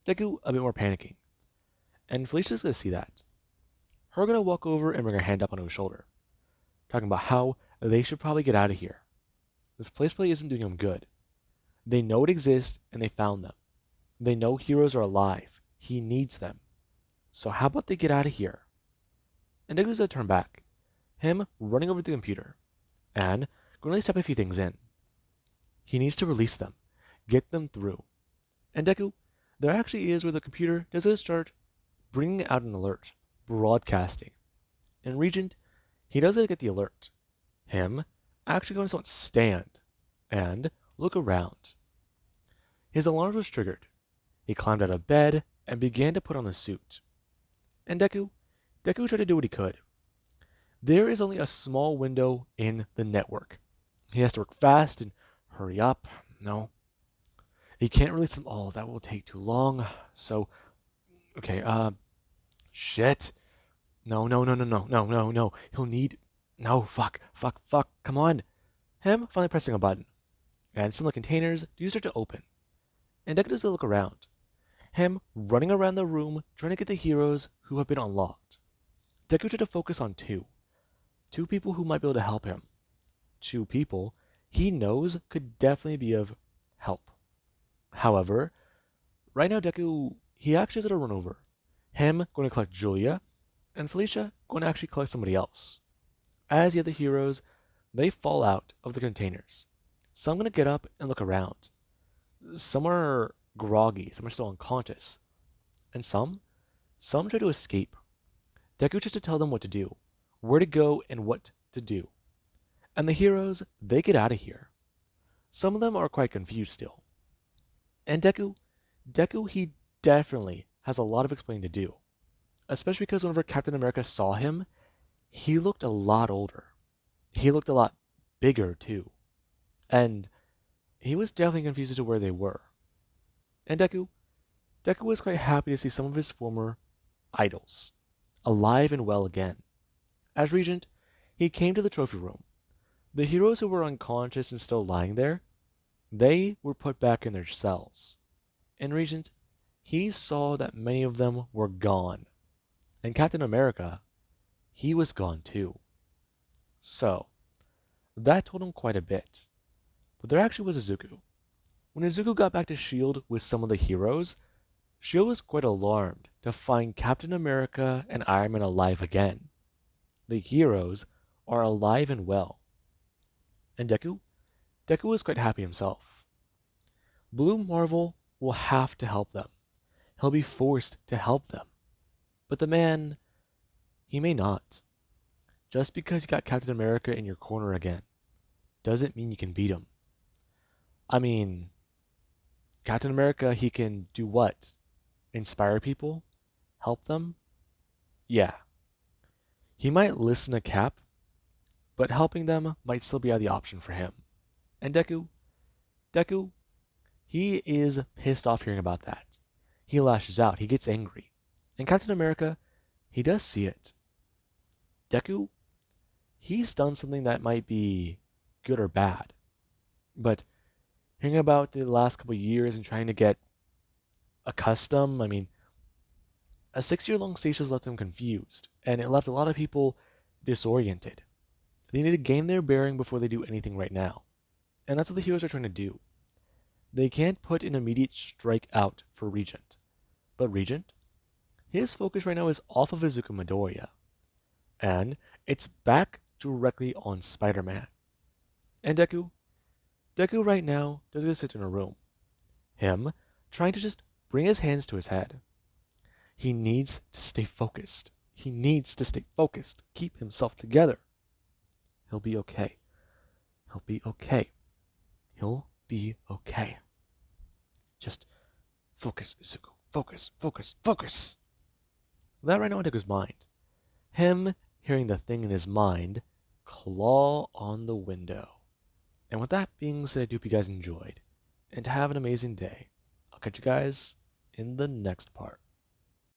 Deku a bit more panicking. And Felicia's gonna see that. Her gonna walk over and bring her hand up onto his shoulder, talking about how they should probably get out of here. This place probably isn't doing them good. They know it exists and they found them. They know heroes are alive. He needs them. So how about they get out of here? And Deku's gonna turn back. Him running over to the computer and going to type a few things in. He needs to release them, get them through. And Deku, there actually is where the computer does start bringing out an alert, broadcasting. And Regent, he doesn't get the alert. Him actually going to stand and look around. His alarm was triggered. He climbed out of bed and began to put on the suit. And Deku tried to do what he could. There is only a small window in the network. He has to work fast and hurry up. No. He can't release them all. That will take too long. So, okay, shit. No, no, no, no, no, no, no, no. He'll need. No, fuck, fuck, fuck. Come on. Him finally pressing a button. And some of the containers do start to open. And Deku does a look around. Him running around the room trying to get the heroes who have been unlocked. Deku tried to focus on two. Two people who might be able to help him. Two people he knows could definitely be of help. However, right now Deku, he actually has to run over. Him going to collect Julia, and Felicia going to actually collect somebody else. As the other heroes, they fall out of the containers. Some going to get up and look around. Some are groggy, some are still unconscious. And some try to escape. Deku tries to tell them what to do, where to go and what to do. And the heroes, they get out of here. Some of them are quite confused still. And Deku, he definitely has a lot of explaining to do. Especially because whenever Captain America saw him, he looked a lot older. He looked a lot bigger too. And he was definitely confused as to where they were. And Deku was quite happy to see some of his former idols alive and well again. As Regent, he came to the trophy room. The heroes who were unconscious and still lying there, they were put back in their cells. And Regent, he saw that many of them were gone. And Captain America, he was gone too. So, that told him quite a bit. But there actually was Izuku. When Izuku got back to S.H.I.E.L.D. with some of the heroes, S.H.I.E.L.D. was quite alarmed to find Captain America and Iron Man alive again. The heroes are alive and well. And Deku was quite happy himself. Blue Marvel will have to help them. He'll be forced to help them. But the man, he may not. Just because you got Captain America in your corner again, doesn't mean you can beat him. I mean, Captain America, he can do what? Inspire people? Help them? Yeah. He might listen to Cap, but helping them might still be the option for him. And Deku, he is pissed off hearing about that. He lashes out, he gets angry. And Captain America, he does see it. Deku, he's done something that might be good or bad. But hearing about the last couple of years and trying to get accustomed, I mean, a 6-year-long stasis left him confused, and it left a lot of people disoriented. They need to gain their bearing before they do anything right now. And that's what the heroes are trying to do. They can't put an immediate strike out for Regent. But Regent, his focus right now is off of Izuku Midoriya. And it's back directly on Spider-Man. And Deku right now doesn't just sit in a room. Him trying to just bring his hands to his head. He needs to stay focused. He needs to stay focused. Keep himself together. He'll be okay. He'll be okay. He'll be okay. Just focus, Izuku. Focus, focus, focus. That right now in Deku's mind. Him hearing the thing in his mind claw on the window. And with that being said, I do hope you guys enjoyed. And have an amazing day. I'll catch you guys in the next part.